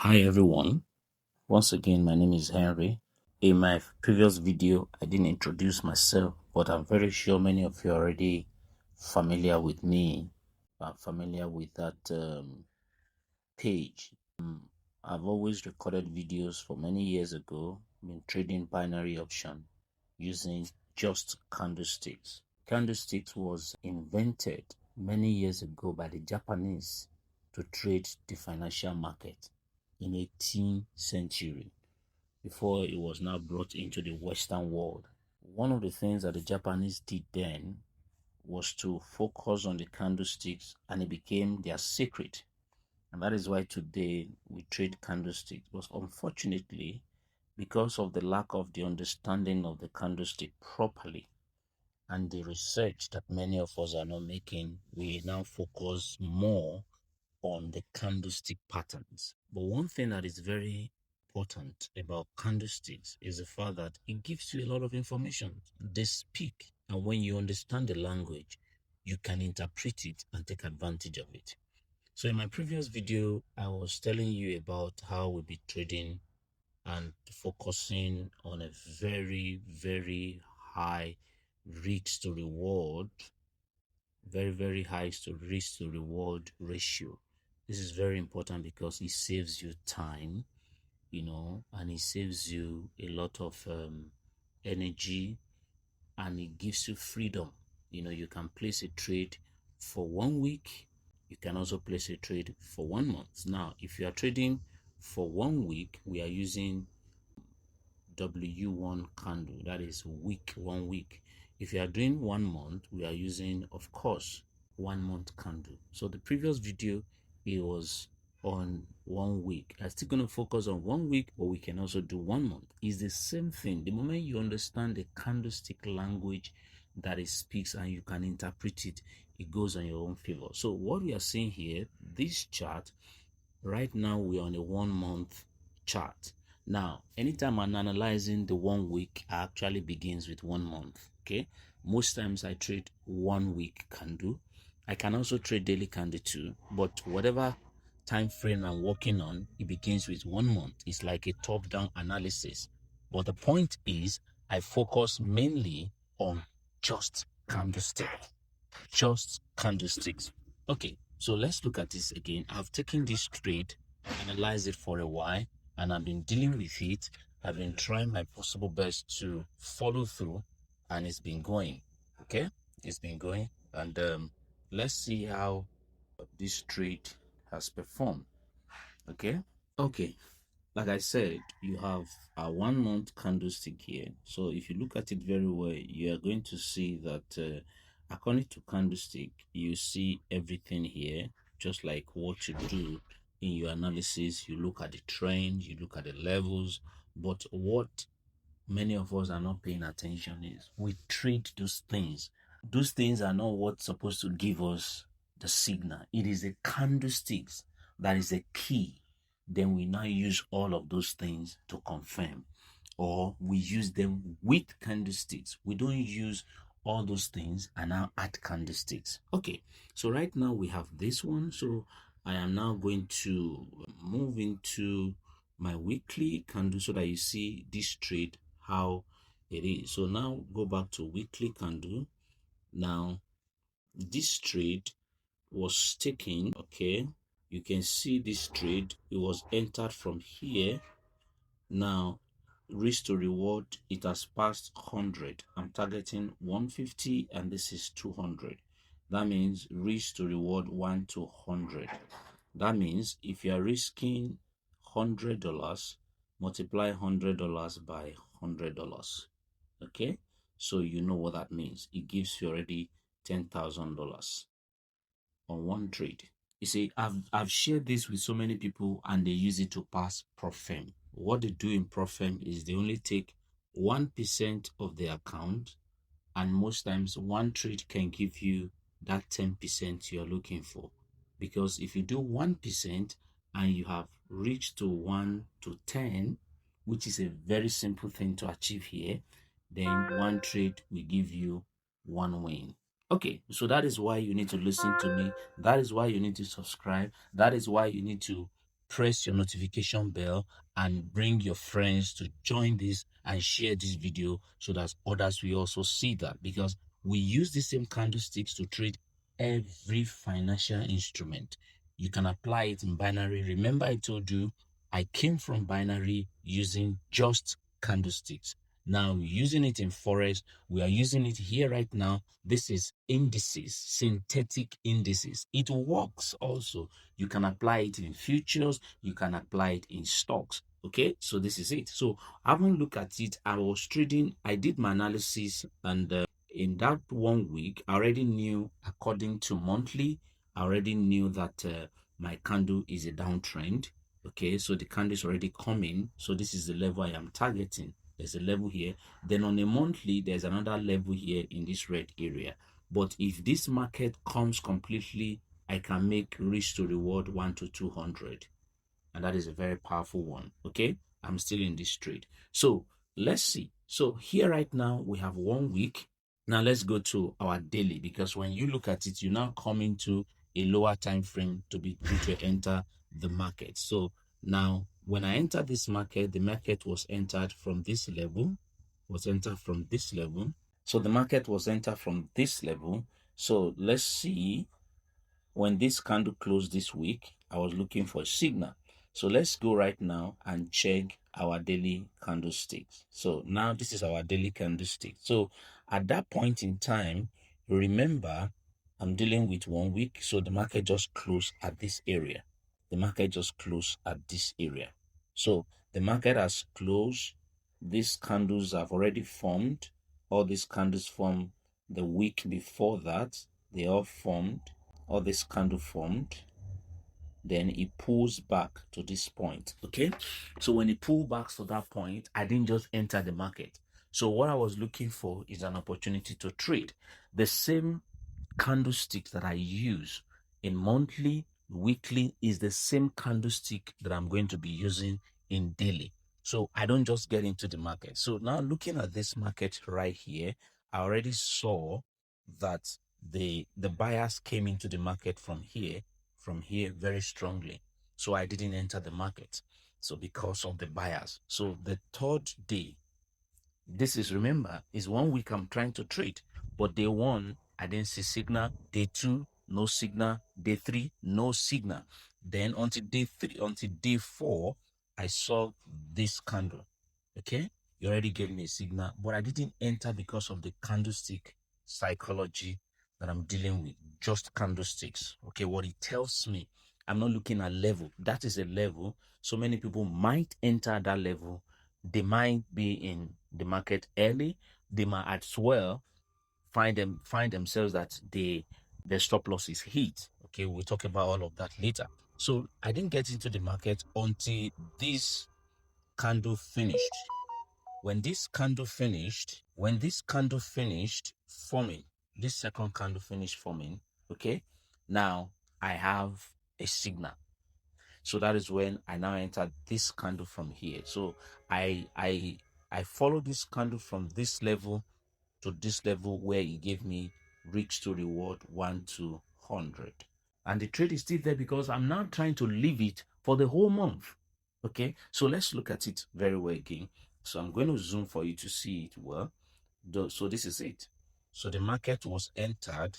Hi everyone, once again my name is Henry. In my previous video I didn't introduce myself, but I'm very sure many of you are already familiar with me. I'm familiar with that page. I've always recorded videos for many years ago, been trading binary option using just candlesticks. Candlesticks was invented many years ago by the Japanese to trade the financial market in 18th century before it was now brought into the Western world. One of the things that the Japanese did then was to focus on the candlesticks, and it became their secret. And that is why today we trade candlesticks. But unfortunately, because of the lack of the understanding of the candlestick properly and the research that many of us are not making, we now focus more on the candlestick patterns. But one thing that is very important about candlesticks is the fact that it gives you a lot of information. They speak, and when you understand the language, you can interpret it and take advantage of it. So in my previous video, I was telling you about how we'll be trading and focusing on a very, very high risk to reward, very high to risk to reward ratio. This is very important because it saves you time, and it saves you a lot of energy, and it gives you freedom. You can place a trade for 1 week. You can also place a trade for 1 month. Now, if you are trading for 1 week, we are using W1 candle, that is week, 1 week. If you are doing 1 month, we are using, of course, 1 month candle. So the previous video, it was on 1 week. I'm still going to focus on 1 week, but we can also do 1 month. It's the same thing. The moment you understand the candlestick language that it speaks and you can interpret it, it goes on your own favor. So what we are seeing here, this chart, right now we're on a 1 month chart. Now, anytime I'm analyzing the 1 week, I actually begins with 1 month. Okay, most times I trade 1 week candle. I can also trade daily candle too, but whatever time frame I'm working on, it begins with 1 month. It's like a top-down analysis. But the point is, I focus mainly on just candlesticks. Just candlesticks. Okay, so let's look at this again. I've taken this trade, analyzed it for a while, and I've been dealing with it. I've been trying my possible best to follow through, and it's been going. Okay, it's been going, and let's see how this trade has performed. Okay, like I said, you have a 1 month candlestick here. So if you look at it very well, you are going to see that according to candlestick, you see everything here, just like what you do in your analysis. You look at the trend, you look at the levels, but what many of us are not paying attention is we trade those things. Those things are not what's supposed to give us the signal. It is the candlesticks that is the key. Then we now use all of those things to confirm, or we use them with candlesticks. We don't use all those things and now add candlesticks. Okay, so right now we have this one. So I am now going to move into my weekly candle so that you see this trade, how it is. So now go back to weekly candle. Now this trade was taken. Okay, you can see this trade, it was entered from here. Now risk to reward, it has passed 100. I'm targeting 150 and this is 200. That means risk to reward 1 to 100. That means if you are risking $100, multiply $100 by $100. Okay, so you know what that means. It gives you already $10,000 on one trade. You see, I've shared this with so many people and they use it to pass Profem. What they do in Profem is they only take 1% of the account, and most times one trade can give you that 10% you're looking for. Because if you do 1% and you have reached to 1 to 10, which is a very simple thing to achieve here, then one trade will give you one win. Okay, so that is why you need to listen to me. That is why you need to subscribe. That is why you need to press your notification bell and bring your friends to join this and share this video so that others will also see that, because we use the same candlesticks to trade every financial instrument. You can apply it in binary. Remember, I told you I came from binary using just candlesticks. Now, using it in forex, we are using it here right now. This is indices, synthetic indices. It works also. You can apply it in futures, you can apply it in stocks. Okay, so this is it. So having looked at it, I was trading, I did my analysis, and in that 1 week, I already knew, according to monthly, I already knew that my candle is a downtrend. Okay, so the candle is already coming. So this is the level I am targeting. There's a level here. Then on a monthly, there's another level here in this red area. But if this market comes completely, I can make risk to reward 1 to 200. And that is a very powerful one. Okay, I'm still in this trade. So let's see. So here right now, we have 1 week. Now let's go to our daily, because when you look at it, you now come into a lower time frame to be to enter the market. So now when I enter this market, the market was entered from this level, So the market was entered from this level. So let's see, when this candle closed this week, I was looking for a signal. So let's go right now and check our daily candlesticks. So now this is our daily candlestick. So at that point in time, remember, I'm dealing with 1 week. So the market just closed at this area. So the market has closed. These candles have already formed. All these candles formed the week before that. They all formed. All this candle formed. Then it pulls back to this point. Okay, so when it pulled back to that point, I didn't just enter the market. So what I was looking for is an opportunity to trade. The same candlesticks that I use in monthly, weekly is the same candlestick that I'm going to be using in daily. So I don't just get into the market. So now looking at this market right here, I already saw that the buyers came into the market from here very strongly. So I didn't enter the market. So because of the buyers. So the third day, this is, remember, is 1 week I'm trying to trade. But day 1, I didn't see signal. Day 2, no signal. Day 3, no signal. Then until day 4, I saw this candle. Okay, you already gave me a signal, but I didn't enter because of the candlestick psychology that I'm dealing with. Just candlesticks. Okay, what it tells me, I'm not looking at level. That is a level. So many people might enter that level. They might be in the market early. They might as well find themselves that their stop loss is hit. Okay, we'll talk about all of that later. So I didn't get into the market until this candle finished. When this candle finished forming, this second candle finished forming, okay, now I have a signal. So that is when I now enter this candle from here. So I follow this candle from this level to this level where it gave me risk to reward 1 to 100. And the trade is still there because I'm now trying to leave it for the whole month. Okay, so let's look at it very well again. So I'm going to zoom for you to see it well. So this is it. So the market was entered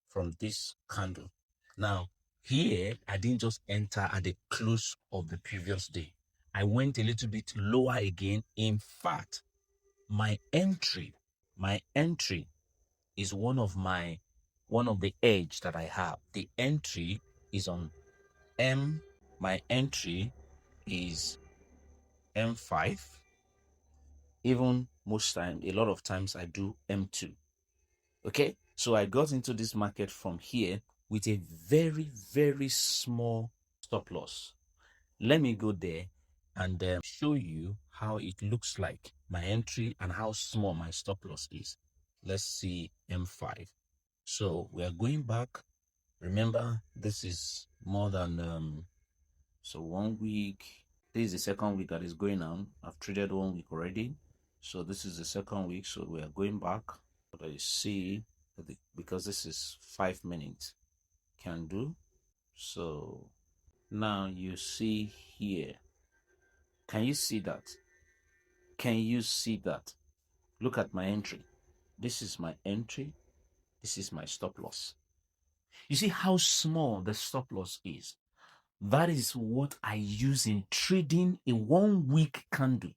from this candle. Now, here, I didn't just enter at the close of the previous day. I went a little bit lower again. In fact, my entry is one of the edge that I have. The entry is on M. My entry is M5. Even most time, a lot of times I do M2. Okay, so I got into this market from here with a very, very small stop loss. Let me go there and show you how it looks like, my entry, and how small my stop loss is. Let's see M5. So we are going back. Remember, this is more than so 1 week. This is the second week that is going on. I've traded 1 week already. So this is the second week. So we are going back. But I see, because this is 5 minutes candle. So Now you see here. Can you see that? Can you see that? Look at my entry. This is my entry. This is my stop loss. You see how small the stop loss is? That is what I use in trading a 1 week candle.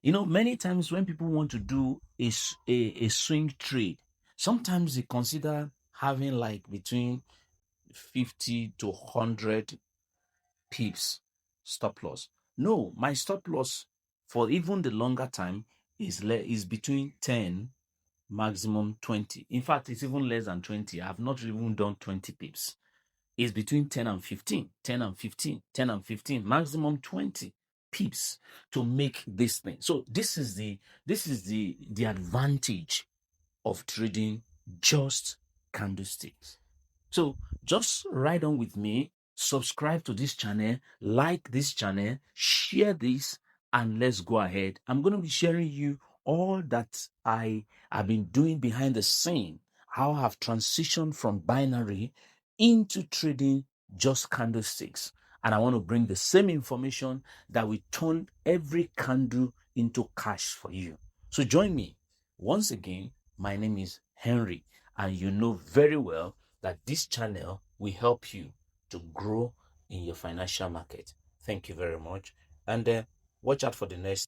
You know, many times when people want to do a swing trade, sometimes they consider having like between 50 to 100 pips stop loss. No, my stop loss for even the longer time is between 10, maximum 20. In fact, it's even less than 20. I have not even done 20 pips. It's between 10 and 15, 10 and 15, 10 and 15, maximum 20 pips to make this thing. So this is the advantage of trading just candlesticks. So just ride on with me, subscribe to this channel, like this channel, share this, and let's go ahead. I'm going to be sharing you all that I have been doing behind the scene, how I have transitioned from binary into trading just candlesticks. And I want to bring the same information that will turn every candle into cash for you. So join me. Once again, my name is Henry, and you know very well that this channel will help you to grow in your financial market. Thank you very much. And watch out for the next